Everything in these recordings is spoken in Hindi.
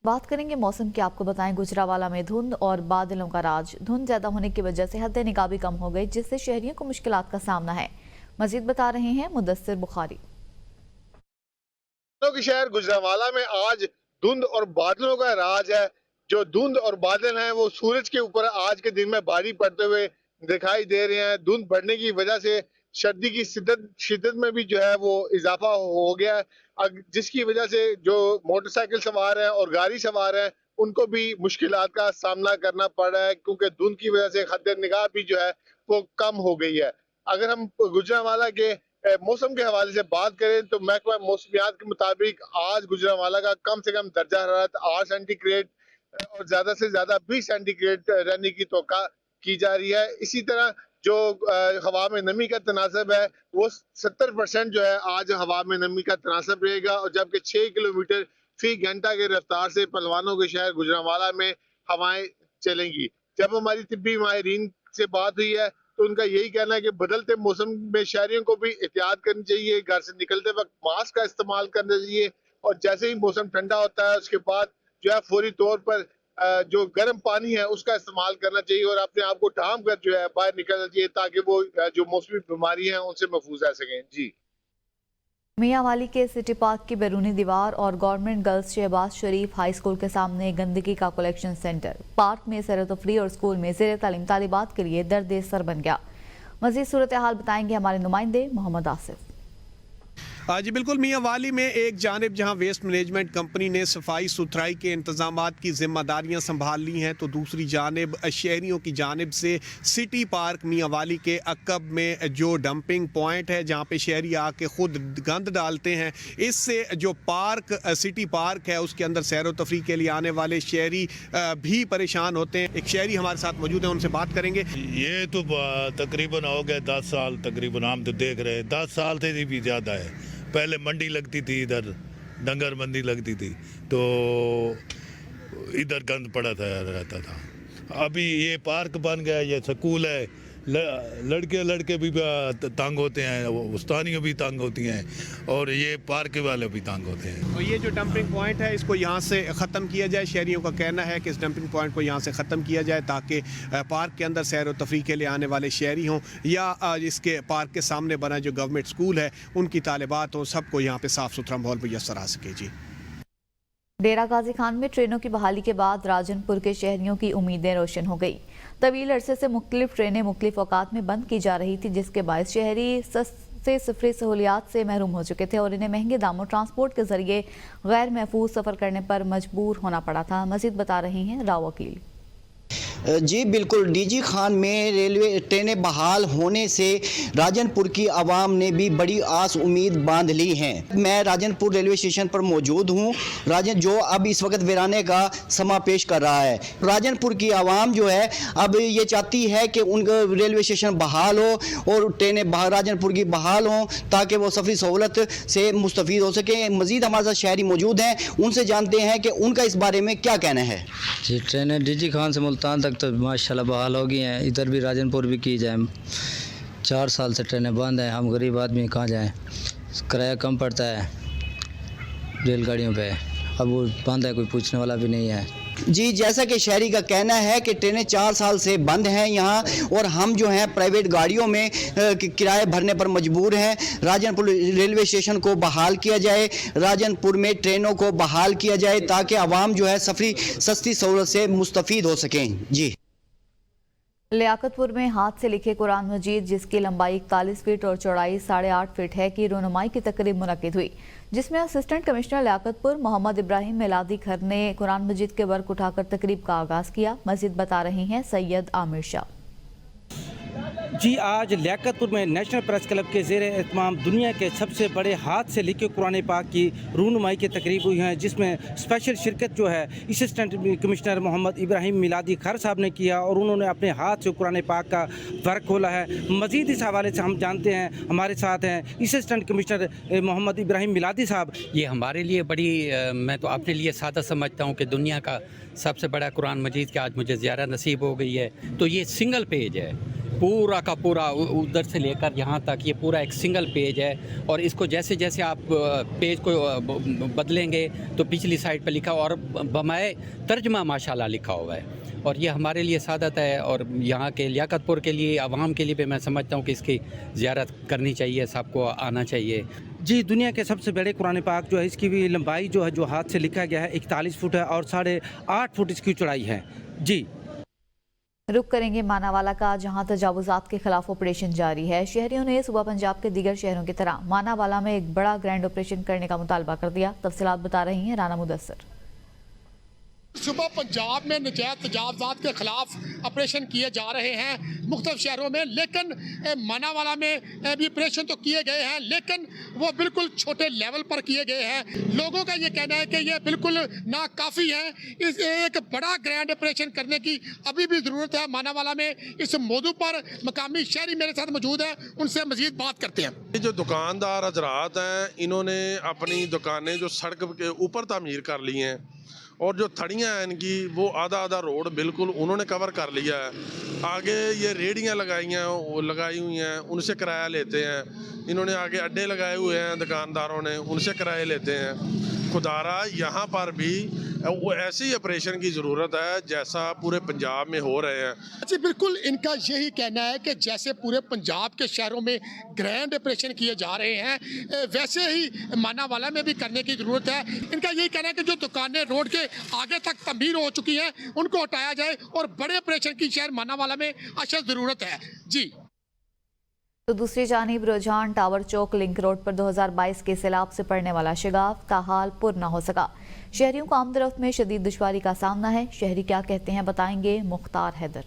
बात करेंगे मौसम की। आपको बताएं, गुजरांवाला में धुंध और बादलों का राज। धुंध ज्यादा होने की वजह से हद निकाबी कम हो गई, जिससे शहरियों को मुश्किलात का सामना है। मजीद बता रहे हैं मुदस्सिर बुखारी। की शहर गुजरांवाला में आज धुंध और बादलों का राज है। जो धुंध और बादल हैं वो सूरज के ऊपर आज के दिन में भारी पड़ते हुए दिखाई दे रहे हैं। धुंध बढ़ने की वजह से सर्दी की शिद्दत में भी जो है वो इजाफा हो गया है, जिसकी वजह से जो मोटरसाइकिल सवार हैं और गाड़ी सवार हैं उनको भी मुश्किलात का सामना करना पड़ रहा है, क्योंकि धुंध की वजह से हद निगाह भी जो है वो कम हो गई है। अगर हम गुजरांवाला के मौसम के हवाले से बात करें तो महकमा मौसमियात के मुताबिक आज गुजरांवाला का कम से कम दर्जा हरारत 8 सेंटीग्रेड और ज्यादा से ज्यादा 20 सेंटीग्रेड रहने की तौका की जा रही है। इसी तरह जो हवा में नमी का तनासब है वो 70% जो है आज हवा में नमी का तनासब रहेगा, और जबकि 6 किलोमीटर फी घंटा की रफ्तार से पहलवानों के शहर गुजरांवाला में हवाएं चलेंगी। जब हमारी तिब्बी माहिरीन से बात हुई है तो उनका यही कहना है कि बदलते मौसम में शहरियों को भी एहतियात करनी चाहिए, घर से निकलते वक्त मास्क का इस्तेमाल करना चाहिए, और जैसे ही मौसम ठंडा होता है उसके बाद जो है फौरी तौर पर जो गर्म पानी है उसका इस्तेमाल करना चाहिए और अपने आप को ढांप कर जो है बाहर निकलना चाहिए, ताकि वो जो मौसमी बीमारी है उनसे महफूज रह सकें। जी। मियांवाली के सिटी पार्क की बैरूनी दीवार और गवर्नमेंट गर्ल्स शहबाज शरीफ हाई स्कूल के सामने गंदगी का कलेक्शन सेंटर। पार्क में सैर तफरी और स्कूल में ज़ेर तालीम तालिबात के लिए दर्द सर बन गया। मजीद सूरत हाल बताएंगे हमारे नुमाइंदे मोहम्मद आसिफ। जी बिल्कुल, मियांवाली में एक जानिब जहां वेस्ट मैनेजमेंट कंपनी ने सफाई सुथराई के इंतजामात की जिम्मेदारियां संभाल ली हैं, तो दूसरी जानिब शहरियों की जानिब से सिटी पार्क मियांवाली के अकब में जो डंपिंग पॉइंट है जहां पे शहरी आके खुद गंद डालते हैं, इससे जो पार्क सिटी पार्क है उसके अंदर सैर व तफरी के लिए आने वाले शहरी भी परेशान होते हैं। एक शहरी हमारे साथ मौजूद है, उनसे बात करेंगे। ये तो तकरीबन हो गए 10 साल, तकरीबन हम तो देख रहे हैं 10 साल से भी ज़्यादा है। पहले मंडी लगती थी, इधर डंगर मंडी लगती थी, तो इधर गंद पड़ा था रहता था। अभी ये पार्क बन गया, ये स्कूल है, लड़के भी तंग होते हैं, उस्तानियाँ भी तंग होती हैं और ये पार्क वाले भी तंग होते हैं। और ये जो डंपिंग पॉइंट है इसको यहाँ से ख़त्म किया जाए। शहरियों का कहना है कि इस डंपिंग पॉइंट को यहाँ से ख़त्म किया जाए ताकि पार्क के अंदर सैर व तफरी के लिए आने वाले शहरी हों या इसके पार्क के सामने बना जो गवर्नमेंट स्कूल है उनकी तालिबात हों, सबको यहाँ पर साफ़ सुथरा माहौल मैसर आ सके। जी। डेरा गाजी खान में ट्रेनों की बहाली के बाद राजनपुर के शहरियों की उम्मीदें रोशन हो गई। तवील अरसे से मुख्तलिफ ट्रेनें मुख्तलिफ औकात में बंद की जा रही थी, जिसके बायस शहरी सस्ते सफरी सहूलियात से महरूम हो चुके थे और इन्हें महंगे दामों ट्रांसपोर्ट के जरिए गैर महफूज सफ़र करने पर मजबूर होना पड़ा था। मजीद बता रही हैं राव वकील। जी बिल्कुल, डीजी खान में रेलवे ट्रेनें बहाल होने से राजनपुर की आवाम ने भी बड़ी आस उम्मीद बांध ली हैं। मैं राजनपुर रेलवे स्टेशन पर मौजूद हूँ, जो अब इस वक्त वीराने का समा पेश कर रहा है। राजनपुर की आवाम जो है अब ये चाहती है कि उनका रेलवे स्टेशन बहाल हो और ट्रेनें राजनपुर की बहाल हों ताकि वो सफरी सहूलत से मुस्तफ़ीद हो सकें। मज़ीद हमारे साथ शहरी मौजूद हैं, उनसे जानते हैं कि उनका इस बारे में क्या कहना है। जी, ट्रेनें डीजी खान से मुल्तान तक तो माशाल्लाह बहाल हो गई हैं, इधर भी राजनपुर भी की जाए। 4 साल से ट्रेनें बंद हैं, हम गरीब आदमी कहाँ जाएं, किराया कम पड़ता है रेलगाड़ियों पे, अब वो बंद है, कोई पूछने वाला भी नहीं है। जी, जैसा कि शहरी का कहना है कि ट्रेनें 4 साल से बंद हैं यहाँ और हम जो हैं प्राइवेट गाड़ियों में किराए भरने पर मजबूर हैं। राजनपुर रेलवे स्टेशन को बहाल किया जाए, राजनपुर में ट्रेनों को बहाल किया जाए ताकि आवाम जो है सफरी सस्ती सहूलत से मुस्तफ़ीद हो सकें। जी। लियाकतपुर में हाथ से लिखे कुरान मजीद, जिसकी लंबाई 41 फीट और चौड़ाई 8.5 फीट है, की रोनुमाई की तकरीब मुनक्किद हुई, जिसमें असिस्टेंट कमिश्नर लियाकतपुर मोहम्मद इब्राहिम मिलादी खर ने कुरान मजीद के वर्क उठाकर तकरीब का आगाज किया। मजीद बता रही हैं सैयद आमिर शाह। जी, आज लियाकतपुर में नेशनल प्रेस क्लब के ज़ेर एहतमाम दुनिया के सबसे बड़े हाथ से लिखे कुरान पाक की रूनुमाई की तकरीब हुई है, जिसमें स्पेशल शिरकत जो है असिस्टेंट कमिश्नर मोहम्मद इब्राहिम मिलादी खर साहब ने किया और उन्होंने अपने हाथ से कुरान पाक का वर्क खोला है। मज़ीद इस हवाले से हम जानते हैं, हमारे साथ हैं असिस्टेंट कमिश्नर मोहम्मद इब्राहिम मिलादी साहब। ये हमारे लिए बड़ी मैं तो अपने लिए सादा समझता हूँ कि दुनिया का सबसे बड़ा कुरान मजीद का आज मुझे ज़ियारत नसीब हो गई है। तो ये सिंगल पेज है, पूरा का पूरा उधर से लेकर यहाँ तक ये पूरा एक सिंगल पेज है और इसको जैसे जैसे आप पेज को बदलेंगे तो पिछली साइड पे लिखा और बमाए तर्जमा माशाल्लाह लिखा हुआ है और ये हमारे लिए सादत है और यहाँ के लियाकतपुर के लिए आवाम के लिए भी मैं समझता हूँ कि इसकी ज़ियारत करनी चाहिए, सबको आना चाहिए। जी, दुनिया के सबसे बड़े कुरान पाक जो है इसकी भी लंबाई जो है जो हाथ से लिखा गया है 41 फुट है और 8.5 फुट इसकी चौड़ाई है। जी रुक करेंगे मानावाला का, जहां तजावुजात के खिलाफ ऑपरेशन जारी है। शहरियों ने सुबह पंजाब के दीगर शहरों की तरह मानावाला में एक बड़ा ग्रैंड ऑपरेशन करने का मुतालबा कर दिया। तफसीलात बता रही हैं राना मुदस्सर। सुबह पंजाब में नजायज तजावजात के खिलाफ ऑपरेशन किए जा रहे हैं मुख्तलिफ शहरों में, लेकिन मानावाला में भी ऑपरेशन तो किए गए हैं लेकिन वो बिल्कुल छोटे लेवल पर किए गए हैं। लोगों का ये कहना है कि ये बिल्कुल नाकाफ़ी है, इस एक बड़ा ग्रैंड ऑपरेशन करने की अभी भी ज़रूरत है मानावाला में। इस मौजू पर मकामी शहरी मेरे साथ मौजूद हैं, उनसे मज़ीद बात करते हैं। जो दुकानदार हजरात हैं इन्होंने अपनी दुकानें जो सड़क के ऊपर तामीर कर ली हैं और जो थड़ियाँ हैं इनकी वो आधा रोड बिल्कुल उन्होंने कवर कर लिया है। आगे ये रेहड़ियाँ लगाई हुई हैं, उनसे किराया लेते हैं। इन्होंने आगे अड्डे लगाए हुए हैं दुकानदारों ने, उनसे किराए लेते हैं। खुदारा यहाँ पर भी वो ऐसी ऑपरेशन की ज़रूरत है जैसा पूरे पंजाब में हो रहे हैं। जी बिल्कुल, इनका यही कहना है कि जैसे पूरे पंजाब के शहरों में ग्रैंड ऑपरेशन किए जा रहे हैं वैसे ही मानावाला में भी करने की ज़रूरत है। इनका यही कहना है कि जो दुकानें रोड के आगे तक तमीर हो चुकी हैं उनको हटाया जाए और बड़े ऑपरेशन की शहर मानावाला में अशद ज़रूरत है। जी तो दूसरी जानिब रुझान टावर चौक लिंक रोड पर 2022 के सैलाब से पड़ने वाला शगाफ ताहाल पुर न हो सका। शहरियों को आमदरफ्त में शदीद दुश्वारी का सामना है। शहरी क्या कहते हैं बताएंगे मुख्तार हैदर।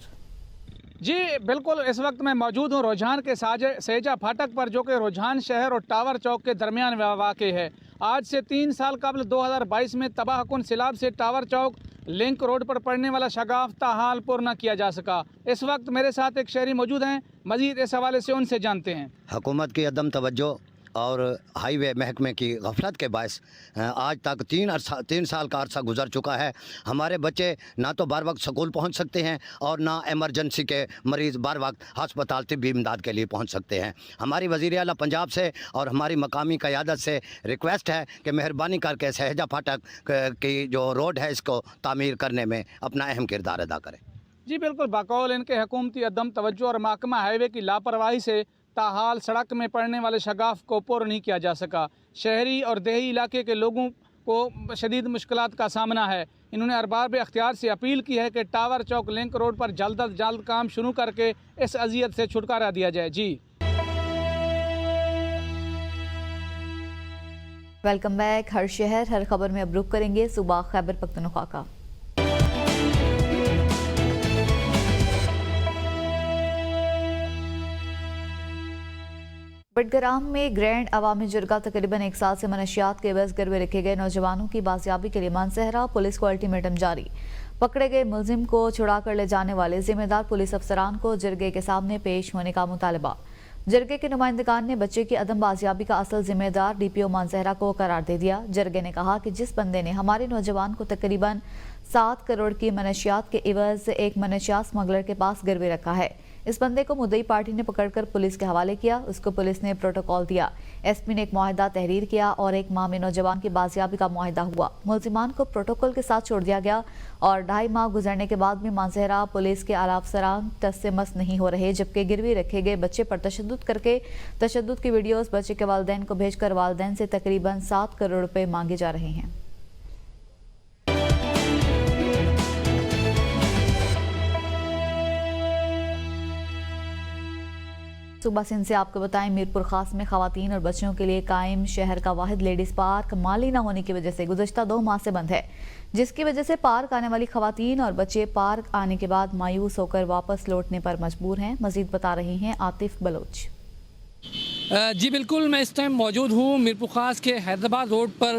जी बिल्कुल, इस वक्त मैं मौजूद हूँ रुझान के सेजा फाटक पर जो कि रुझान शहर और टावर चौक के दरमियान वाक़े है। आज से 3 साल कबल 2022 में तबाहकुन सैलाब से टावर चौक लिंक रोड पर पड़ने वाला शगाफ ताहाल पुर न किया जा सका। इस वक्त मेरे साथ एक शहरी मौजूद हैं, मजीद इस हवाले से उनसे जानते हैं। हुकूमत की अदम तवज्जो और हाईवे महकमे की गफलत के बायस आज तक 3 साल का अरसा गुजर चुका है। हमारे बच्चे ना तो बार वक्त स्कूल पहुंच सकते हैं और ना एमरजेंसी के मरीज़ बार वक्त हस्पताल तिब्बी इमदाद के लिए पहुंच सकते हैं। हमारी वज़ीर आला पंजाब से और हमारी मकामी क़यादत से रिक्वेस्ट है कि मेहरबानी करके सहजा फाटक की जो रोड है इसको तामीर करने में अपना अहम किरदार अदा करें। जी बिल्कुल, बाकौल इनके हुकूमती अदम तवज्जो और महकमा हाईवे की लापरवाही से ताहाल सड़क में पड़ने वाले शगाफ को पुर नहीं किया जा सका। शहरी और देही इलाके के लोगों को शदीद मुश्किलात का सामना है। इन्होंने अरबाब इख्तियार से अपील की है कि टावर चौक लिंक रोड पर जल्द अज जल्द काम शुरू करके इस अजियत से छुटकारा दिया जाए। जी वेलकम बैक। हर शहर हर खबर में अब रुख करेंगे सूबा खैबर पख्तूनख्वा का। बडगराम में ग्रैंड अवामी जुर्गा तकरीबन 1 साल से मनशियात के एवज गिरवे रखे गए नौजवानों की बाजियाबी के लिए मानसहरा पुलिस को अल्टीमेटम जारी। पकड़े गए मुलजिम को छुड़ा कर ले जाने वाले जिम्मेदार पुलिस अफसरान को जरगे के सामने पेश होने का मुतालबा। जरगे के नुमाइंदगान ने बच्चे की अदम बाजियाबी का असल जिम्मेदार DPO मानसहरा को करार दे दिया। जरगे ने कहा कि जिस बंदे ने हमारे नौजवान को तकरीबन 7 करोड़ की मनशियात के एवज एक मनशियात स्मगलर के पास गिरवे रखा है, इस बंदे को मुद्दई पार्टी ने पकड़कर पुलिस के हवाले किया। उसको पुलिस ने प्रोटोकॉल दिया। SP ने एक मुआहदा तहरीर किया और 1 माह में नौजवान की बाजियाबी का मुआहदा हुआ। मुलजिमान को प्रोटोकॉल के साथ छोड़ दिया गया और 2.5 माह गुजरने के बाद भी मानसहरा पुलिस के आला अफसरान टस से मस नहीं हो रहे, जबकि गिरवी रखे गए बच्चे पर तशद्दुद करके तशद्दुद की वीडियोस बच्चे के वालिदैन को भेजकर वालिदैन से तकरीबन 7 करोड़ रुपए मांगे जा रहे हैं। सूबा सिंध से आपको बताएं, मीरपुर खास में खवातीन और बच्चों के लिए कायम शहर का वाहिद लेडीज पार्क माली न होने की वजह से गुज़श्ता 2 माह से बंद है, जिसकी वजह से पार्क आने वाली खवातीन और बच्चे पार्क आने के बाद मायूस होकर वापस लौटने पर मजबूर हैं। मजीद बता रही हैं आतिफ बलोच। जी बिल्कुल, मैं इस टाइम मौजूद हूँ मीरपुर खास के हैदराबाद रोड पर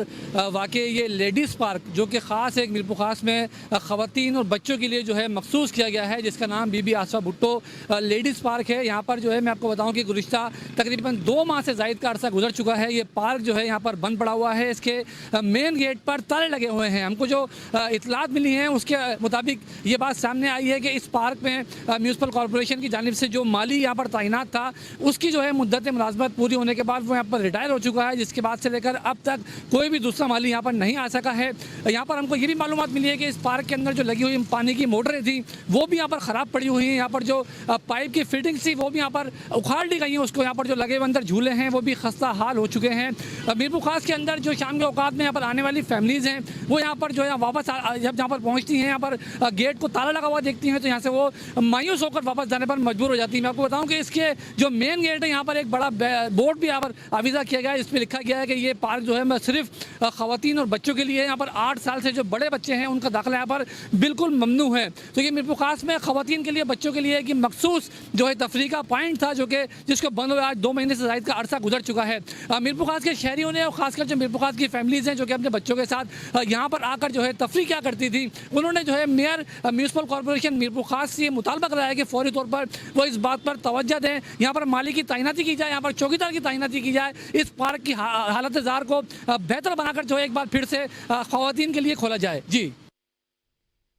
वाक़ई ये लेडीज़ पार्क, जो कि ख़ास एक मीरपुर खास में ख़वातीन और बच्चों के लिए जो है मखसूस किया गया है, जिसका नाम बीबी आसफ़ा भुट्टो लेडीज़ पार्क है। यहाँ पर जो है मैं आपको बताऊँ कि गुज़िश्ता तकरीबन 2 माह से ज़ायद का अरसा गुजर चुका है। ये पार्क जो है यहाँ पर बंद पड़ा हुआ है। इसके मेन गेट पर ताले लगे हुए हैं। हमको जो इतलात मिली हैं उसके मुताबिक ये बात सामने आई है कि इस पार्क में म्यूनसिपल कॉरपोरेशन की जानिब से जो माली यहाँ पर तैनात था, उसकी जो है मुद्दत मुलाज़मत पूरी होने के बाद वो यहाँ पर रिटायर हो चुका है, जिसके बाद से लेकर अब तक कोई भी दूसरा माली यहाँ पर नहीं आ सका है। यहाँ पर हमको ये भी मालूमात मिली है कि इस पार्क के अंदर जो लगी हुई पानी की मोटरें थी वो भी यहाँ पर ख़राब पड़ी हुई हैं। यहाँ पर जो पाइप की फिटिंग थी वो भी यहाँ पर उखाड़ दी गई है उसको। यहाँ पर जो लगे हुए अंदर झूले हैं वो भी खस्ता हाल हो चुके हैं। मीरपुर खास के अंदर जो शाम के औकात में यहाँ पर आने वाली फैमिलीज़ हैं वो यहाँ पर जो है वापस जब यहाँ पर पहुँचती हैं, यहाँ पर गेट को ताला लगा हुआ देखती हैं तो यहाँ से वो मायूस होकर वापस जाने पर मजबूर हो जाती है। मैं आपको बताऊँ कि इसके जो मेन गेट है यहाँ पर एक बड़ा बोर्ड भी यहाँ पर आविज़ा किया गया है। इस पर लिखा गया है कि ये पार्क जो है सिर्फ ख़वातीन और बच्चों के लिए। यहाँ पर 8 साल से जो बड़े बच्चे हैं उनका दाखिला यहाँ पर बिल्कुल ममनू है। तो ये मीरपुर खास में ख़वातीन के लिए, बच्चों के लिए कि मखसूस जो है तफरीह का पॉइंट था, जो कि जिसको बंद हुआ आज 2 महीने से ज़ायद का अरसा गुजर चुका है। मीरपुर खास के शहरियों ने और ख़ासकर जो मीरपुर खास की फैमिलीज़ हैं जो कि अपने बच्चों के साथ यहाँ पर आकर जो है तफरीह क्या करती थी, उन्होंने जो है मेयर म्यूनसिपल कॉरपोरेशन मीरपुर खास से मुतालबा कराया कि फौरी तौर पर वो इस बात पर तवज्जो दें, यहाँ पर माली की तैनाती की जाए, यहाँ पर चौकीदार की तैनाती की जाए, इस पार्क की हालत ज़ार को बेहतर बनाकर जो है एक बार फिर से ख़वातीन के लिए खोला जाए। जी।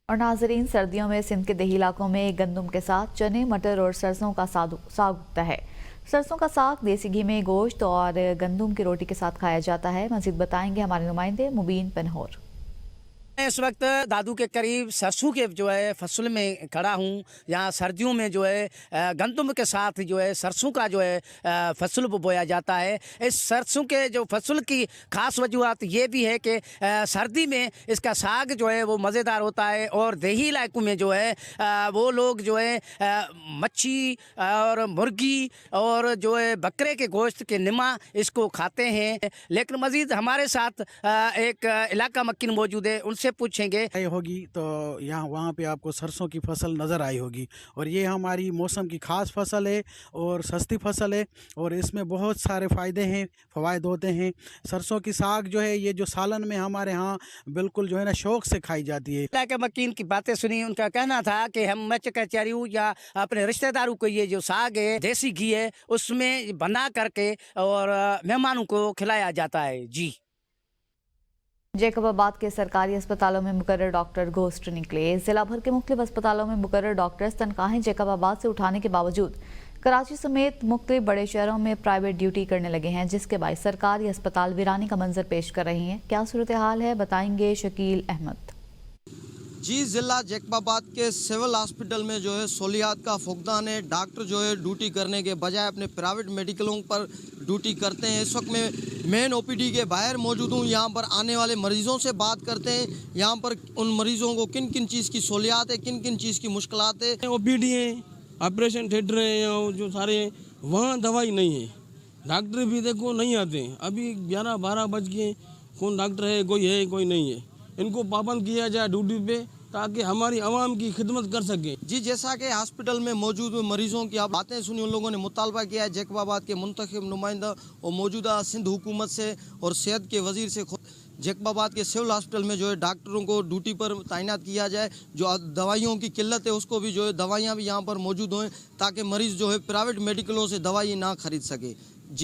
और नाजरीन, सर्दियों में सिंध के देही इलाकों में गंदम के साथ चने, मटर और सरसों का साग उगता है। सरसों का साग देसी घी में गोश्त और गंदम की रोटी के साथ खाया जाता है। मज़ीद बताएंगे हमारे नुमाइंदे मुबीन पनहोर। मैं इस वक्त दादू के करीब सरसों के जो है फसल में खड़ा हूँ। यहाँ सर्दियों में जो है गंदम के साथ जो है सरसों का जो है फसल बोया जाता है। इस सरसों के जो फसल की खास वजूहत ये भी है कि सर्दी में इसका साग जो है वो मज़ेदार होता है और देही इलाकों में जो है वो लोग जो है मच्छी और मुर्गी और जो है बकरे के गोश्त के निमा इसको खाते हैं। लेकिन मज़ीद हमारे साथ एक इलाका मक्किन मौजूद है, उनसे पूछेंगे होगी तो यहाँ वहाँ पे आपको सरसों की फसल नज़र आई होगी। और ये हमारी मौसम की ख़ास फसल है और सस्ती फसल है और इसमें बहुत सारे फ़ायदे हैं, फ़वाइद होते हैं। सरसों की साग जो है ये जो सालन में हमारे यहाँ बिल्कुल जो है ना शौक़ से खाई जाती है। इलाके मकीन की बातें सुनी, उनका कहना था कि हम मैं कचहरी या अपने रिश्तेदारों को ये जो साग है देसी घी है उसमें बना करके और मेहमानों को खिलाया जाता है। जी। जैकबाबाद के सरकारी अस्पतालों में मुकर्रर डॉक्टर घोस्ट निकले। जिला भर के मुख्तलिफ अस्पतालों में मुकर्रर डॉक्टर्स तनख्वाहें जैकबाबाद से उठाने के बावजूद कराची समेत मुख्तलिफ बड़े शहरों में प्राइवेट ड्यूटी करने लगे हैं, जिसके बाद सरकारी अस्पताल वीरानी का मंजर पेश कर रही हैं। क्या सूरत हाल है, बताएंगे शकील अहमद। जी, ज़िला जैकबाबाद के सिविल हॉस्पिटल में जो है सहूलियात का फुकदान है। डॉक्टर जो है ड्यूटी करने के बजाय अपने प्राइवेट मेडिकलों पर ड्यूटी करते हैं। इस वक्त मैं मेन ओपीडी के बाहर मौजूद हूँ। यहाँ पर आने वाले मरीज़ों से बात करते हैं, यहाँ पर उन मरीज़ों को किन किन चीज़ की सहूलियात है, किन किन चीज़ की मुश्किलात है। ओपीडी है, ऑपरेशन थिएटर है, जो सारे वहाँ दवाई नहीं है, डॉक्टर भी देखो नहीं आते। अभी 11-12 बज गए, कौन डॉक्टर है, कोई नहीं है। इनको पाबंद किया जाए ड्यूटी पे ताकि हमारी आवाम की खिदमत कर सके। जी, जैसा कि हॉस्पिटल में मौजूद मरीजों की आप बातें सुनी, उन लोगों ने मुतालबा किया है जैकबाबाद के मुंतखब नुमाइंदा और मौजूदा सिंध हुकूमत से और सेहत के वजीर से जैकबाबाद के सिविल हॉस्पिटल में जो है डॉक्टरों को ड्यूटी पर तैनात किया जाए। जो दवाइयों की किल्लत है उसको भी जो है दवाइयाँ भी यहाँ पर मौजूद हों ताकि मरीज़ जो है प्राइवेट मेडिकलों से दवाई ना खरीद सके।